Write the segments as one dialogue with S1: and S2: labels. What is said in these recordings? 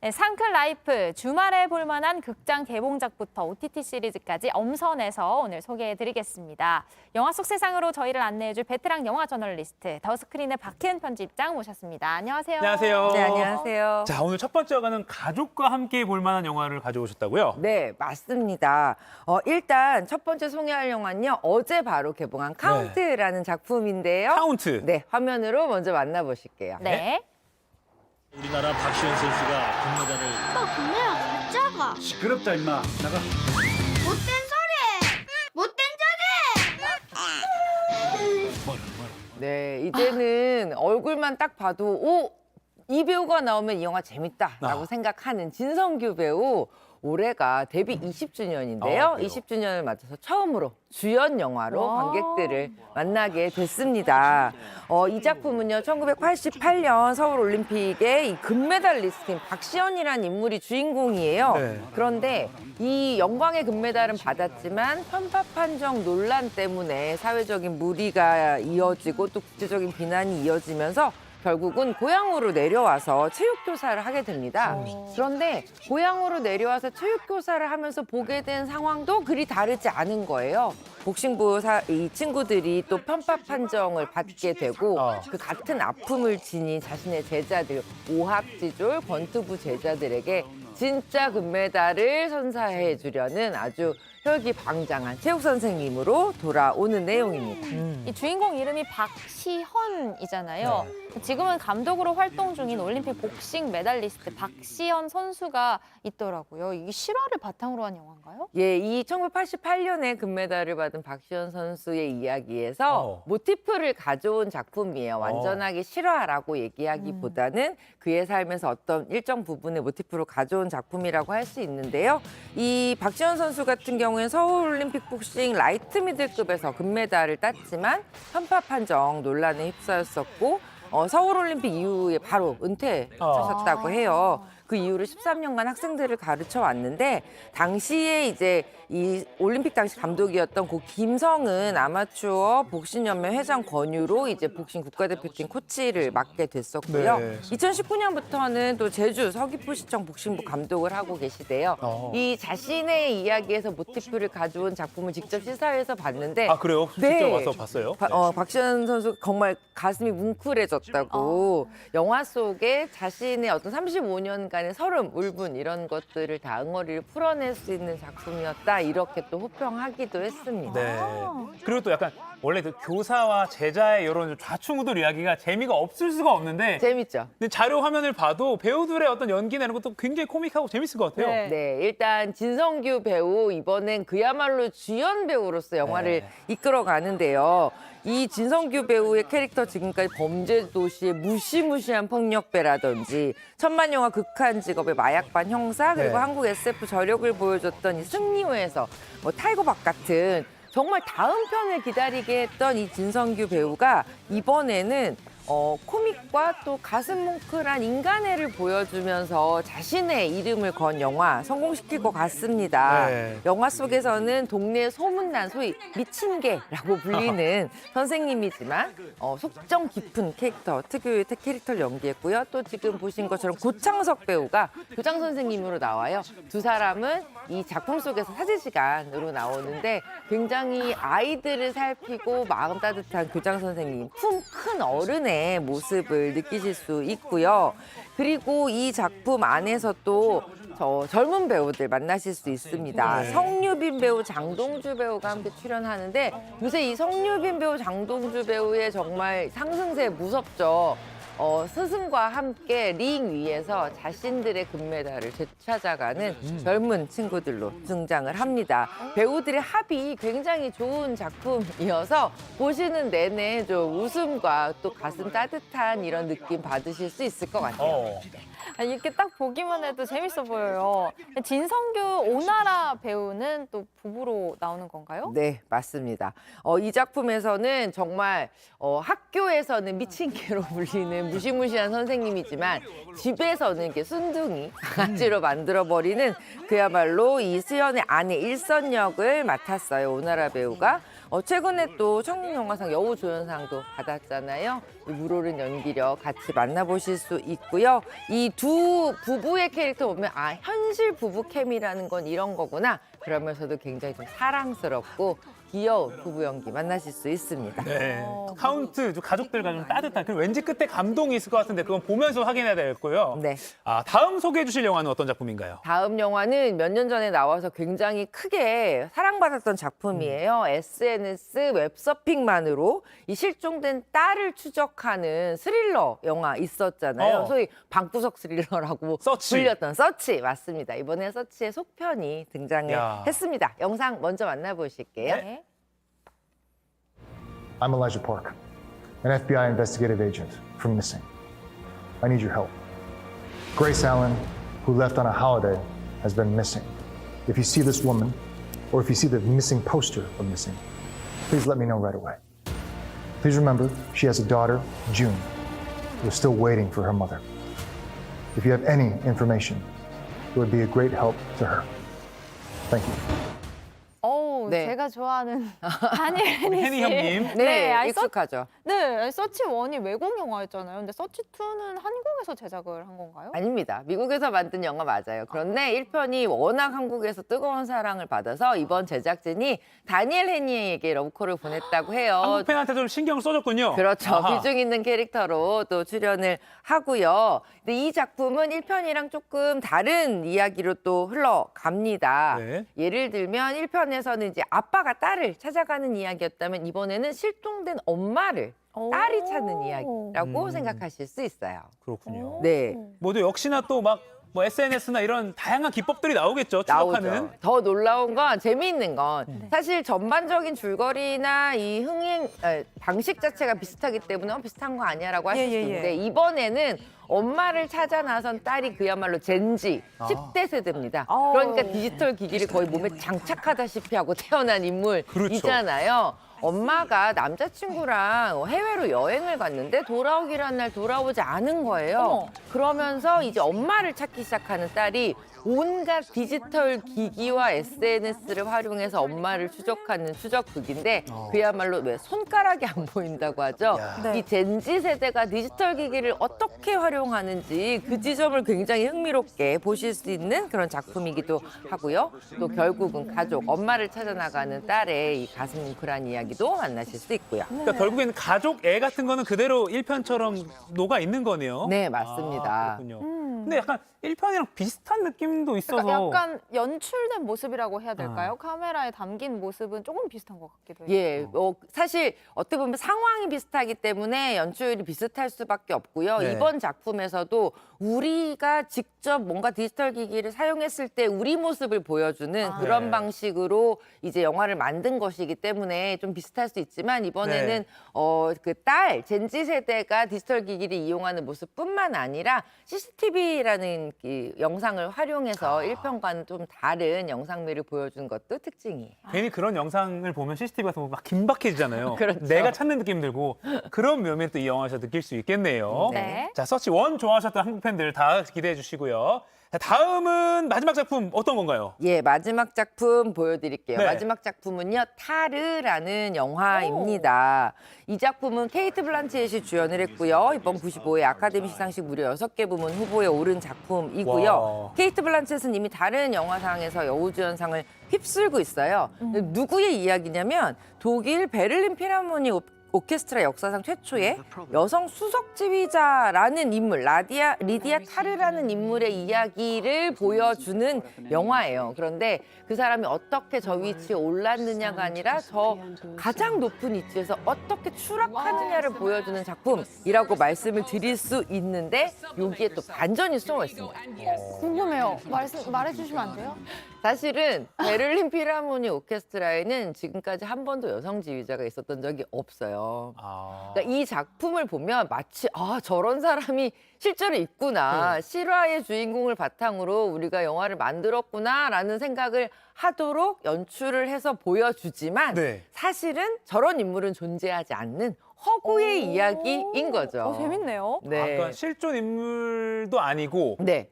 S1: 네, 상클 라이프 주말에 볼만한 극장 개봉작부터 OTT 시리즈까지 엄선해서 오늘 소개해드리겠습니다. 영화 속 세상으로 저희를 안내해줄 베테랑 영화 저널리스트 더스크린의 박혜은 편집장 모셨습니다. 안녕하세요.
S2: 안녕하세요.
S3: 네, 안녕하세요.
S2: 자, 오늘 첫 번째 화가는 가족과 함께 볼만한 영화를 가져오셨다고요?
S3: 네, 맞습니다. 일단 첫 번째 소개할 영화는요. 어제 바로 개봉한 카운트라는 작품인데요.
S2: 카운트.
S3: 네, 화면으로 먼저 만나보실게요.
S1: 네.
S4: 우리나라 박시현 선수가 금메달을
S5: 오빠 금메달 가짜가
S4: 시끄럽다 임마 나가
S5: 못된 소리 못된 자기
S3: 네, 이제는 얼굴만 딱 봐도 이 배우가 나오면 이 영화 재밌다라고 생각하는 진성규 배우. 올해가 데뷔 20주년인데요. 20주년을 맞아서 처음으로 주연 영화로 관객들을 만나게 됐습니다. 이 작품은요, 1988년 서울올림픽의 이 금메달리스트인 박시현이라는 인물이 주인공이에요.
S2: 네.
S3: 그런데 이 영광의 금메달은 받았지만 편파 판정 논란 때문에 사회적인 물의가 이어지고 또 국제적인 비난이 이어지면서 결국은 고향으로 내려와서 체육교사를 하게 됩니다. 그런데 고향으로 내려와서 체육교사를 하면서 보게 된 상황도 그리 다르지 않은 거예요. 복싱부 이 친구들이 또 편파 판정을 받게 되고 그 같은 아픔을 지닌 자신의 제자들, 오합지졸 권투부 제자들에게 진짜 금메달을 선사해 주려는 아주 혈기방장한 체육 선생님으로 돌아오는 내용입니다.
S1: 이 주인공 이름이 박시현이잖아요. 지금은 감독으로 활동 중인 올림픽 복싱 메달리스트 박시현 선수가 있더라고요. 이게 실화를 바탕으로 한 영화인가요?
S3: 예, 이 1988년에 금메달을 받은 박시현 선수의 이야기에서 모티프를 가져온 작품이에요. 완전하게 실화라고 얘기하기보다는 그의 삶에서 어떤 일정 부분의 모티프로 가져온 작품이라고 할 수 있는데요. 이 박시현 선수 같은 경우에는 서울올림픽 복싱 라이트 미들급에서 금메달을 땄지만 편파 판정 논란에 휩싸였었고 서울올림픽 이후에 바로 은퇴하셨다고 해요. 그 이후로 13년간 학생들을 가르쳐 왔는데 당시에 이제 이 올림픽 당시 감독이었던 고 김성은 아마추어 복싱연맹 회장 권유로 이제 복싱 국가대표팀 코치를 맡게 됐었고요.
S2: 네.
S3: 2019년부터는 또 제주 서귀포시청 복싱부 감독을 하고 계시대요. 이 자신의 이야기에서 모티프를 가져온 작품을 직접 시사회에서 봤는데
S2: 아, 그래요? 직접 와서 봤어요?
S3: 박시현 선수 정말 가슴이 뭉클해졌다고 영화 속에 자신의 어떤 35년간의 서름, 울분 이런 것들을 다 응어리를 풀어낼 수 있는 작품이었다 이렇게 또 호평하기도 했습니다.
S2: 네. 그리고 또 약간 원래 그 교사와 제자의 이런 좌충우돌 이야기가 재미가 없을 수가 없는데
S3: 재밌죠?
S2: 근데 자료 화면을 봐도 배우들의 어떤 연기 내는 것도 굉장히 코믹하고 재밌을 것 같아요.
S3: 네, 일단 진성규 배우 이번엔 그야말로 주연 배우로서 영화를 이끌어 가는데요. 이 진성규 배우의 캐릭터 지금까지 범죄도시의 무시무시한 폭력배라든지 천만영화 극한 직업의 마약반 형사 그리고 한국 SF 저력을 보여줬던 이 승리호에서 뭐 타이거박 같은 정말 다음 편을 기다리게 했던 이 진성규 배우가 이번에는 코믹과 또 가슴 뭉클한 인간애를 보여주면서 자신의 이름을 건 영화 성공시킬 것 같습니다.
S2: 네.
S3: 영화 속에서는 동네 소문난 소위 미친 개라고 불리는 선생님이지만 속정 깊은 캐릭터, 특유의 캐릭터를 연기했고요. 또 지금 보신 것처럼 고창석 배우가 교장 선생님으로 나와요. 두 사람은 이 작품 속에서 사제시간으로 나오는데 굉장히 아이들을 살피고 마음 따뜻한 교장 선생님, 품 큰 어른의 모습을 느끼실 수 있고요. 그리고 이 작품 안에서 또 젊은 배우들 만나실 수 있습니다. 성유빈 배우, 장동주 배우가 함께 출연하는데 요새 이 성유빈 배우, 장동주 배우의 정말 상승세 무섭죠. 스승과 함께 링 위에서 자신들의 금메달을 되찾아가는 젊은 친구들로 등장을 합니다. 배우들의 합이 굉장히 좋은 작품이어서 보시는 내내 좀 웃음과 또 가슴 따뜻한 이런 느낌 받으실 수 있을 것 같아요.
S1: 이렇게 딱 보기만 해도 재밌어 보여요. 진성규 오나라 배우는 또 부부로 나오는 건가요?
S3: 네, 맞습니다. 이 작품에서는 정말 학교에서는 미친 개로 불리는 무시무시한 선생님이지만 집에서는 이렇게 순둥이 강아지로 만들어버리는 그야말로 이 수연의 아내 일선 역을 맡았어요, 오나라 배우가. 최근에 또 청룡영화상 여우조연상도 받았잖아요. 이 물오른 연기력 같이 만나보실 수 있고요. 이 두 부부의 캐릭터 보면 아 현실 부부 캠이라는 건 이런 거구나. 그러면서도 굉장히 좀 사랑스럽고 귀여운 부부 연기 만나실 수 있습니다.
S2: 네. 카운트 가족들과 좀 따뜻한 그리고 왠지 끝에 감동이 있을 것 같은데 그건 보면서 확인해야 되겠고요.
S3: 네.
S2: 다음 소개해 주실 영화는 어떤 작품인가요?
S3: 다음 영화는 몇 년 전에 나와서 굉장히 크게 사랑받았던 작품이에요. SNS 웹서핑만으로 이 실종된 딸을 추적하는 스릴러 영화 있었잖아요. 소위 방구석 스릴러라고
S2: 서치.
S3: 불렸던 서치 맞습니다. 이번에 서치의 속편이 등장을
S2: 야.
S3: 했습니다. 영상 먼저 만나보실게요.
S1: 네.
S6: I'm Elijah Park, an FBI investigative agent from Missing. I need your help. Grace Allen, who left on a holiday, has been missing. If you see this woman, or if you see the missing poster of Missing, please let me know right away. Please remember, she has a daughter, June, who is still waiting for her mother. If you have any information, it would be a great help to her. Thank you.
S3: 네.
S1: 제가 좋아하는 다니엘
S2: 우리
S1: 해니
S2: 해니
S1: 씨.
S2: 형님.
S3: 네,
S1: 아니,
S3: 익숙하죠.
S1: 네, 서치 1이 외국 영화였잖아요. 근데 서치 2는 한국에서 제작을 한 건가요?
S3: 아닙니다. 미국에서 만든 영화 맞아요. 그런데 1편이 워낙 한국에서 뜨거운 사랑을 받아서 이번 제작진이 다니엘 해니에게 러브콜을 보냈다고 해요.
S2: 한국 팬한테 좀 신경을 써줬군요.
S3: 그렇죠.
S2: 아하.
S3: 비중 있는 캐릭터로 또 출연을 하고요. 근데 이 작품은 1편이랑 조금 다른 이야기로 또 흘러갑니다.
S2: 네.
S3: 예를 들면 1편에서는 이제 아빠가 딸을 찾아가는 이야기였다면 이번에는 실종된 엄마를 딸이 찾는 이야기라고 생각하실 수 있어요.
S2: 그렇군요.
S3: 네.
S2: 모두 역시나 또 막 뭐 SNS나 이런 다양한 기법들이 나오겠죠. 추적하는.
S3: 나오죠. 더 놀라운 건 재미있는 건 사실 전반적인 줄거리나 이 흥행 방식 자체가 비슷하기 때문에 비슷한 거 아니야라고 하실 수 있는데 이번에는 엄마를 찾아 나선 딸이 그야말로 젠지 10대 세대입니다. 그러니까 디지털 기기를 거의 몸에 장착하다시피 하고 태어난 인물이잖아요. 엄마가 남자친구랑 해외로 여행을 갔는데 돌아오기로 한 날 돌아오지 않은 거예요. 그러면서 이제 엄마를 찾기 시작하는 딸이 온갖 디지털 기기와 SNS를 활용해서 엄마를 추적하는 추적극인데 그야말로 왜 손가락이 안 보인다고 하죠. 이 젠지 세대가 디지털 기기를 어떻게 활용하는지 그 지점을 굉장히 흥미롭게 보실 수 있는 그런 작품이기도 하고요. 또 결국은 가족, 엄마를 찾아 나가는 딸의 이 가슴 뭉클한 이야기도 만나실 수 있고요.
S2: 그러니까 결국에는 가족 애 같은 거는 그대로 1편처럼 녹아 있는 거네요.
S3: 네, 맞습니다.
S2: 그렇군요. 근데 약간 1편이랑 비슷한 느낌도 있어서
S1: 약간 연출된 모습이라고 해야 될까요? 카메라에 담긴 모습은 조금 비슷한 것 같기도 해요.
S3: 예, 사실 어떻게 보면 상황이 비슷하기 때문에 연출이 비슷할 수밖에 없고요.
S2: 네.
S3: 이번 작품에서도 우리가 직접 뭔가 디지털 기기를 사용했을 때 우리 모습을 보여주는 그런
S2: 네.
S3: 방식으로 이제 영화를 만든 것이기 때문에 좀 비슷할 수 있지만 이번에는
S2: 네.
S3: 그 딸 젠지 세대가 디지털 기기를 이용하는 모습뿐만 아니라 CCTV라는 이 영상을 활용해서 1편과는 좀 다른 영상미를 보여준 것도 특징이에요.
S2: 괜히 그런 영상을 보면 CCTV 같은 거 막 긴박해지잖아요.
S3: 그렇죠.
S2: 내가 찾는 느낌 들고 그런 묘면 또 이 영화에서 느낄 수 있겠네요.
S1: 네.
S2: 자, 서치 1 좋아하셨던 한국 팬들 다 기대해 주시고요. 자, 다음은 마지막 작품 어떤 건가요?
S3: 예, 마지막 작품 보여드릴게요.
S2: 네.
S3: 마지막 작품은요, 타르라는 영화입니다. 이 작품은 케이트 블란쳇이 주연을 했고요. 이번 95회 아카데미 시상식 무려 6개 부문 후보에 오른 작품이고요.
S2: 와.
S3: 케이트 블란쳇은 이미 다른 영화상에서 여우주연상을 휩쓸고 있어요. 누구의 이야기냐면 독일 베를린 필하모니 오케스트라 역사상 최초의 여성 수석 지휘자라는 인물, 리디아 타르라는 인물의 이야기를 보여주는 영화예요. 그런데 그 사람이 어떻게 저 위치에 올랐느냐가 아니라 저 가장 높은 위치에서 어떻게 추락하느냐를 보여주는 작품이라고 말씀을 드릴 수 있는데 여기에 또 반전이 숨어 있습니다.
S1: 궁금해요. 말해주시면 안 돼요?
S3: 사실은 베를린 필하모니 오케스트라에는 지금까지 한 번도 여성 지휘자가 있었던 적이 없어요. 그러니까 이 작품을 보면 마치 저런 사람이 실제로 있구나. 실화의 주인공을 바탕으로 우리가 영화를 만들었구나라는 생각을 하도록 연출을 해서 보여주지만
S2: 네.
S3: 사실은 저런 인물은 존재하지 않는 허구의 이야기인 거죠.
S1: 재밌네요.
S3: 네.
S2: 그러니까 실존 인물도 아니고
S3: 네.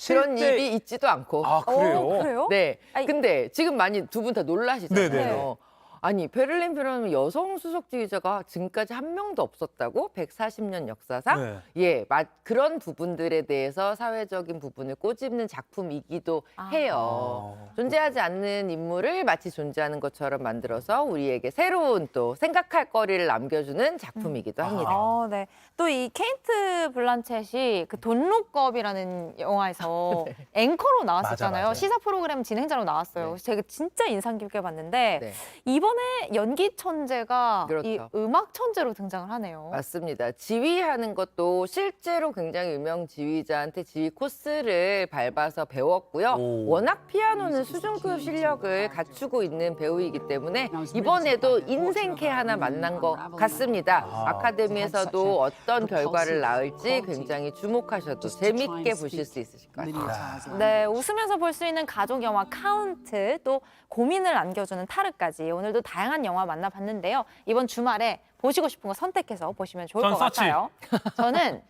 S3: 그런
S2: 실제-
S3: 일이 있지도 않고.
S2: 그래요?
S1: 그래요?
S3: 네.
S1: 아니-
S3: 근데 지금 많이 두 분 다 놀라시잖아요.
S2: 네네.
S3: 아니 베를린 필로는 여성 수석 지휘자가 지금까지 한 명도 없었다고? 140년 역사상?
S2: 네.
S3: 그런 부분들에 대해서 사회적인 부분을 꼬집는 작품이기도 해요. 존재하지 않는 인물을 마치 존재하는 것처럼 만들어서 우리에게 새로운 또 생각할 거리를 남겨주는 작품이기도 합니다.
S1: 네. 또 이 케이트 블란쳇이 그 돈룩업이라는 영화에서 앵커로 나왔었잖아요.
S2: 맞아요.
S1: 시사 프로그램 진행자로 나왔어요.
S3: 네.
S1: 그래서 제가 진짜 인상 깊게 봤는데
S3: 네.
S1: 이번에 연기 천재가
S3: 그렇죠.
S1: 이 음악 천재로 등장을 하네요.
S3: 맞습니다. 지휘하는 것도 실제로 굉장히 유명 지휘자한테 지휘 코스를 밟아서 배웠고요.
S2: 오.
S3: 워낙 피아노는 수준급 실력을 갖추고 있는 배우이기 때문에 이번에도 인생캐 하나 만난 것 같습니다. 아카데미에서도 어떤 결과를 낳을지 굉장히 주목하셔도 재밌게 보실 수 있으실 것 같아요.
S1: 네, 웃으면서 볼 수 있는 가족 영화 카운트, 또 고민을 안겨주는 타르까지 오늘도 다양한 영화 만나봤는데요. 이번 주말에 보시고 싶은 거 선택해서 보시면 좋을
S2: 전
S1: 것
S2: 서치.
S1: 같아요. 저는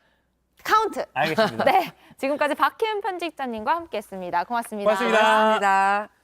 S1: 카운트.
S2: 알겠습니다.
S1: 네, 지금까지 박희은 편집자님과 함께했습니다. 고맙습니다.
S2: 고맙습니다.
S3: 고맙습니다.